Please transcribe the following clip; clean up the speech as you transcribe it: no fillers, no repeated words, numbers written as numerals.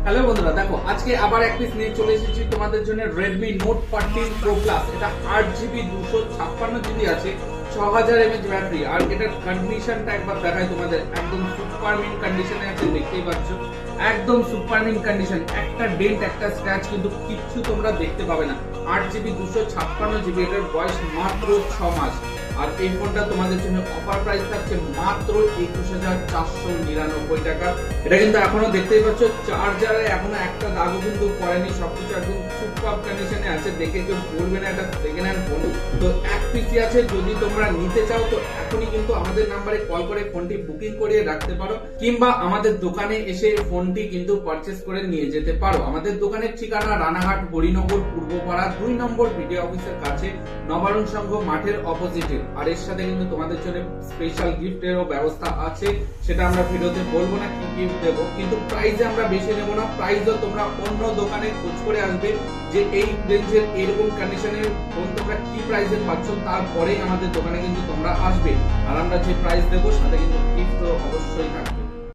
Hello বন্ধুরা, দেখো আজকে আবার এক পিস নিয়ে চলে এসেছি তোমাদের জন্য Redmi Note 13 Pro Plus। এটা 8GB 256GB আছে, 6000 mAh ব্যাটারি। আর এটার কন্ডিশনটা একবার দেখাই তোমাদের, একদম সুপার মিন কন্ডিশনে আছে, দেখতেই পাচ্ছ একদম সুপার মিন কন্ডিশন। একটা ডেন্ট একটা স্ক্র্যাচ কিন্তু কিচ্ছু তোমরা দেখতে পাবে না। 8GB 256GB, এটার বয়স মাত্র 6 মাস। আর এই ফোনটা তোমাদের জন্য অফার প্রাইস থাকছে মাত্র 21499 টাকা। এটা কিন্তু এখনো দেখতেই পাচ্ছ চার্জারে এখনো একটা দাগও কিন্তু পড়েনি, সবকিছু একদম সুপার কন্ডিশনে আছে, দেখে কেউ বলবে না এটা সেকেন্ড হ্যান্ড ফোন। তো এক পিসই আছে, যদি তোমরা নিতে চাও তো এখনই কিন্তু আমাদের নাম্বারে কল করে ফোনটি বুকিং করিয়ে রাখতে পারো, কিংবা আমাদের দোকানে এসে ফোনটি কিন্তু পারচেজ করে নিয়ে যেতে পারো। আমাদের দোকানের ঠিকানা রানাঘাট হরিনগর পূর্বপাড়া 2 নম্বর ভিডিও অফিসের কাছে, নবারুণ সংঘ মাঠের অপোজিটে। আর এর সাথে কিন্তু তোমাদের জন্য স্পেশাল গিফটেরও ব্যবস্থা আছে, সেটা আমরা ভিডিওতে বলবো না কি গিফট দেবো, কিন্তু প্রাইসে আমরা বেশি নেবো না। প্রাইসও তোমরা অন্য দোকানে খোঁজ করে আসবে যে এই রেঞ্জের এরকম কন্ডিশনের ফোন তোমরা কি প্রাইসে পাচ্ছ, তারপরেই আমাদের দোকানে কিন্তু তোমরা আসবে। আর আমরা যে প্রাইস দেবো সাথে কিন্তু গিফট অবশ্যই থাকবে।